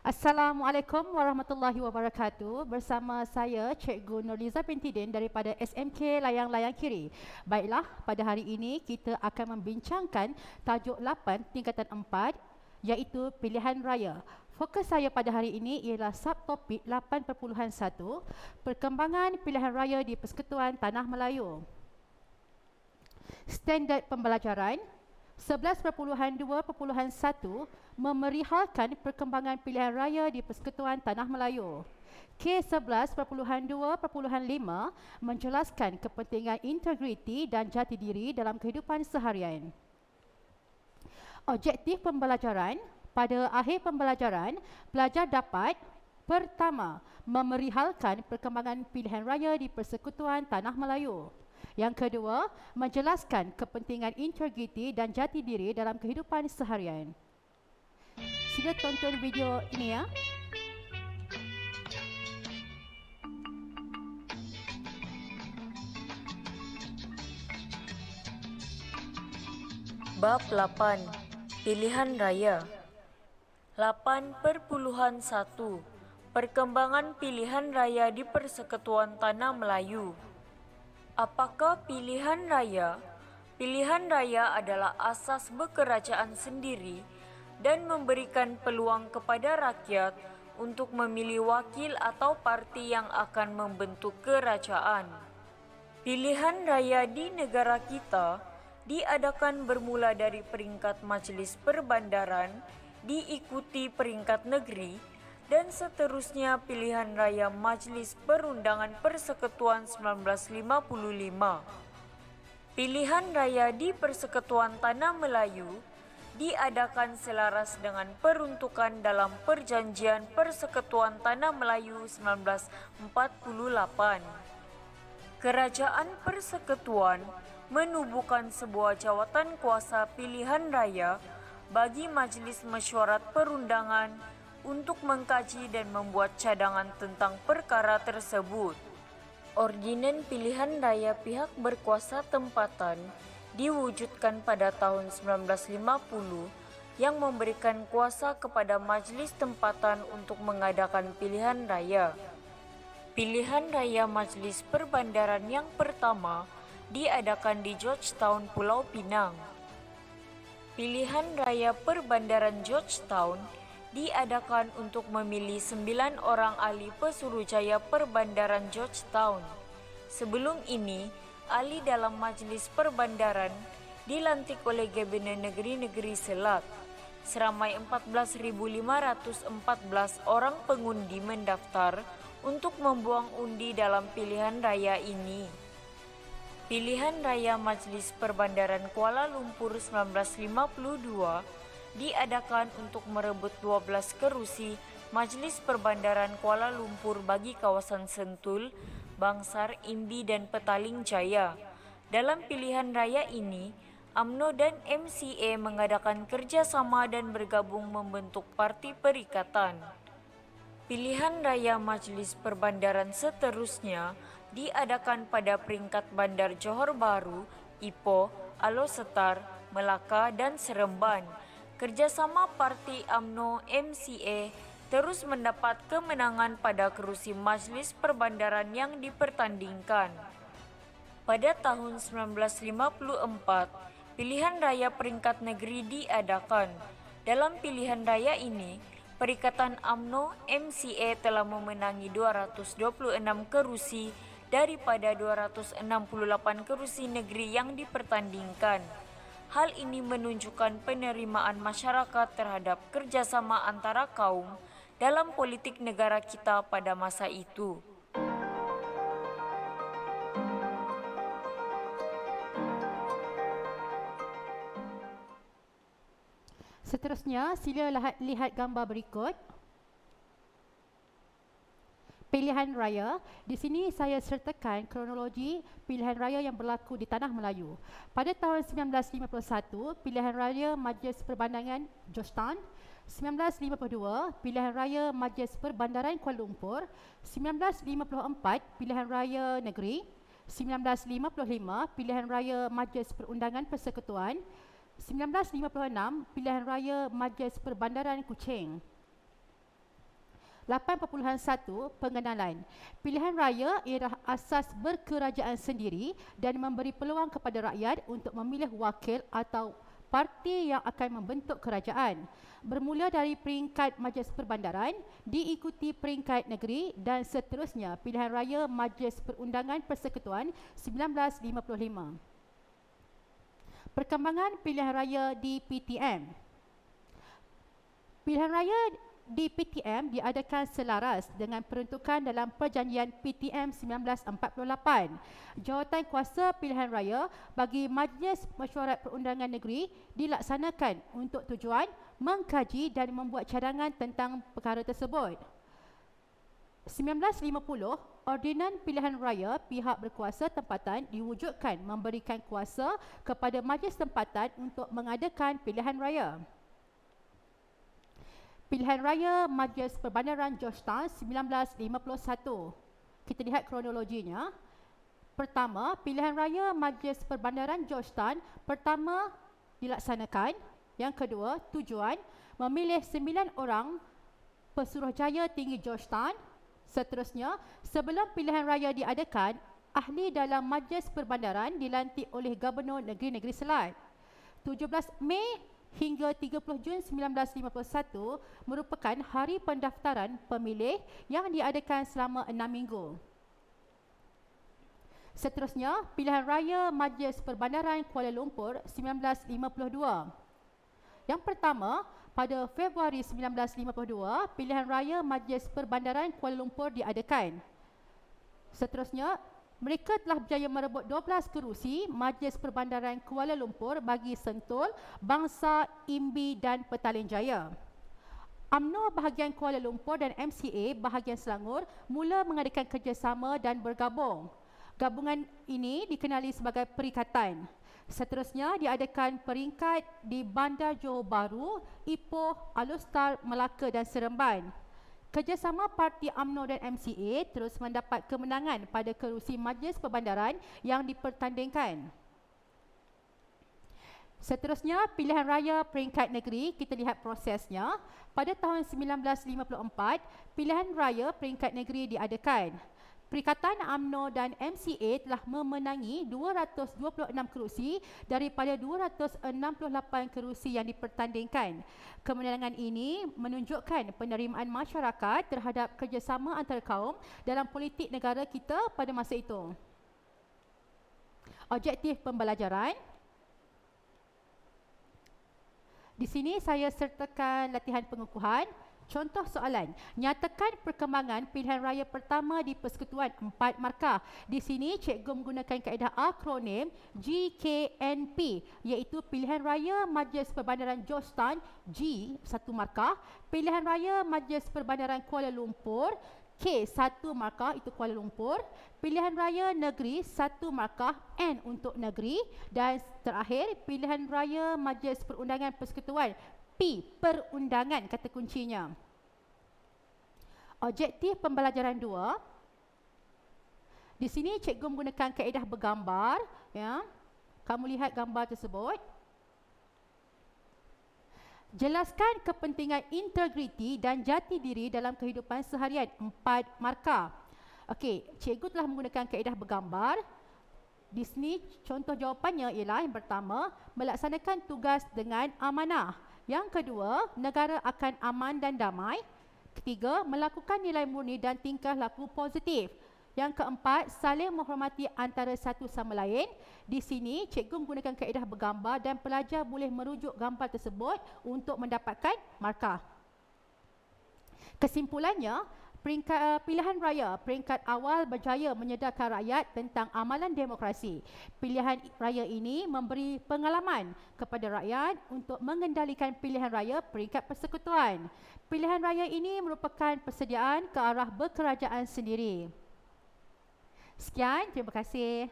Assalamualaikum warahmatullahi wabarakatuh. Bersama saya Cikgu Nurliza binti Din daripada SMK Layang-Layang Kiri. Baiklah, pada hari ini kita akan membincangkan tajuk 8 tingkatan 4 iaitu pilihan raya. Fokus saya pada hari ini ialah subtopik 8.1 perkembangan pilihan raya di Persekutuan Tanah Melayu. Standard pembelajaran 11.2.1 memerihalkan perkembangan pilihan raya di Persekutuan Tanah Melayu. K11.2.5 menjelaskan kepentingan integriti dan jati diri dalam kehidupan seharian. Objektif pembelajaran, pada akhir pembelajaran, pelajar dapat: pertama, memerihalkan perkembangan pilihan raya di Persekutuan Tanah Melayu. Yang kedua, menjelaskan kepentingan integriti dan jati diri dalam kehidupan seharian. Sila tonton video ini ya. Bab 8. Pilihan Raya. 8.1 Perkembangan pilihan raya di Persekutuan Tanah Melayu. Apakah pilihan raya? Pilihan raya adalah asas berkerajaan sendiri dan memberikan peluang kepada rakyat untuk memilih wakil atau parti yang akan membentuk kerajaan. Pilihan raya di negara kita diadakan bermula dari peringkat Majlis Perbandaran, diikuti peringkat negeri, dan seterusnya pilihan raya Majlis Perundangan Persekutuan 1955. Pilihan raya di Persekutuan Tanah Melayu diadakan selaras dengan peruntukan dalam Perjanjian Persekutuan Tanah Melayu 1948. Kerajaan Persekutuan menubuhkan sebuah jawatan kuasa pilihan raya bagi Majlis Mesyuarat Perundangan untuk mengkaji dan membuat cadangan tentang perkara tersebut. Ordinan pilihan raya pihak berkuasa tempatan diwujudkan pada tahun 1950 yang memberikan kuasa kepada Majlis Tempatan untuk mengadakan pilihan raya. Pilihan raya Majlis Perbandaran yang pertama diadakan di Georgetown, Pulau Pinang. Pilihan raya Perbandaran Georgetown diadakan untuk memilih 9 orang ahli Pesuruhjaya Perbandaran Georgetown. Sebelum ini, ahli dalam Majlis Perbandaran dilantik oleh Kabinet Negeri-Negeri Selat. Seramai 14.514 orang pengundi mendaftar untuk membuang undi dalam pilihan raya ini. Pilihan raya Majlis Perbandaran Kuala Lumpur 1952 diadakan untuk merebut 12 kerusi Majlis Perbandaran Kuala Lumpur bagi kawasan Sentul, Bangsar, Imbi dan Petaling Jaya. Dalam pilihan raya ini, UMNO dan MCA mengadakan kerjasama dan bergabung membentuk Parti Perikatan. Pilihan raya Majlis Perbandaran seterusnya diadakan pada peringkat Bandar Johor Bahru, Ipoh, Alor Setar, Melaka dan Seremban. Kerjasama Parti UMNO MCA terus mendapat kemenangan pada kerusi Majlis Perbandaran yang dipertandingkan. Pada tahun 1954, pilihan raya peringkat negeri diadakan. Dalam pilihan raya ini, Perikatan UMNO MCA telah memenangi 226 kerusi daripada 268 kerusi negeri yang dipertandingkan. Hal ini menunjukkan penerimaan masyarakat terhadap kerjasama antara kaum dalam politik negara kita pada masa itu. Seterusnya, sila lihat gambar berikut. Pilihan raya. Di sini saya sertakan kronologi pilihan raya yang berlaku di Tanah Melayu. Pada tahun 1951, pilihan raya Majlis Perbandaran Georgetown. 1952, pilihan raya Majlis Perbandaran Kuala Lumpur. 1954, pilihan raya negeri. 1955, pilihan raya Majlis Perundangan Persekutuan. 1956, pilihan raya Majlis Perbandaran Kuching. 8.1 Pengenalan. Pilihan raya ialah asas berkerajaan sendiri dan memberi peluang kepada rakyat untuk memilih wakil atau parti yang akan membentuk kerajaan. Bermula dari peringkat Majlis Perbandaran, diikuti peringkat negeri dan seterusnya pilihan raya Majlis Perundangan Persekutuan 1955. Perkembangan pilihan raya di PTM. Pilihan raya di PTM diadakan selaras dengan peruntukan dalam Perjanjian PTM 1948. Jawatan kuasa pilihan raya bagi Majlis Mesyuarat Perundangan Negeri dilaksanakan untuk tujuan mengkaji dan membuat cadangan tentang perkara tersebut. 1950, Ordinan Pilihan Raya pihak berkuasa tempatan diwujudkan memberikan kuasa kepada Majlis Tempatan untuk mengadakan pilihan raya. Pilihan Raya Majlis Perbandaran Georgetown 1951. Kita lihat kronologinya. Pertama, Pilihan Raya Majlis Perbandaran Georgetown pertama dilaksanakan. Yang kedua, tujuan memilih 9 orang Pesuruhjaya Tinggi Georgetown. Seterusnya, sebelum pilihan raya diadakan, ahli dalam Majlis Perbandaran dilantik oleh Gubernur Negeri-Negeri Selat. 17 Mei hingga 30 Jun 1951 merupakan hari pendaftaran pemilih yang diadakan selama 6 minggu. Seterusnya, pilihan raya Majlis Perbandaran Kuala Lumpur 1952. Yang pertama, pada Februari 1952, pilihan raya Majlis Perbandaran Kuala Lumpur diadakan. Seterusnya, mereka telah berjaya merebut 12 kerusi Majlis Perbandaran Kuala Lumpur bagi Sentul, Bangsa, Imbi dan Petaling Jaya. UMNO bahagian Kuala Lumpur dan MCA bahagian Selangor mula mengadakan kerjasama dan bergabung. Gabungan ini dikenali sebagai perikatan. Seterusnya diadakan peringkat di Bandar Johor Bahru, Ipoh, Alustar, Melaka dan Seremban. Kerjasama parti UMNO dan MCA terus mendapat kemenangan pada kerusi Majlis Perbandaran yang dipertandingkan. Seterusnya, pilihan raya peringkat negeri, kita lihat prosesnya. Pada tahun 1954, pilihan raya peringkat negeri diadakan. Perikatan UMNO dan MCA telah memenangi 226 kerusi daripada 268 kerusi yang dipertandingkan. Kemenangan ini menunjukkan penerimaan masyarakat terhadap kerjasama antara kaum dalam politik negara kita pada masa itu. Objektif pembelajaran. Di sini saya sertakan latihan pengukuhan. Contoh soalan, nyatakan perkembangan pilihan raya pertama di Persekutuan 4 markah. Di sini cikgu menggunakan kaedah akronim GKNP, iaitu pilihan raya Majlis Perbandaran Georgetown G 1 markah, pilihan raya Majlis Perbandaran Kuala Lumpur K 1 markah, itu Kuala Lumpur, pilihan raya negeri 1 markah N untuk negeri, dan terakhir pilihan raya Majlis Perundangan Persekutuan P, perundangan kata kuncinya. Objektif pembelajaran 2. Di sini cikgu menggunakan kaedah bergambar, ya. Kamu lihat gambar tersebut. Jelaskan kepentingan integriti dan jati diri dalam kehidupan seharian 4 markah. Okey, cikgu telah menggunakan kaedah bergambar. Di sini contoh jawapannya ialah yang pertama, melaksanakan tugas dengan amanah. Yang kedua, negara akan aman dan damai. Ketiga, melakukan nilai murni dan tingkah laku positif. Yang keempat, saling menghormati antara satu sama lain. Di sini, cikgu menggunakan kaedah bergambar dan pelajar boleh merujuk gambar tersebut untuk mendapatkan markah. Kesimpulannya, pilihan raya peringkat awal berjaya menyedarkan rakyat tentang amalan demokrasi. Pilihan raya ini memberi pengalaman kepada rakyat untuk mengendalikan pilihan raya peringkat persekutuan. Pilihan raya ini merupakan persediaan ke arah berkerajaan sendiri. Sekian, terima kasih.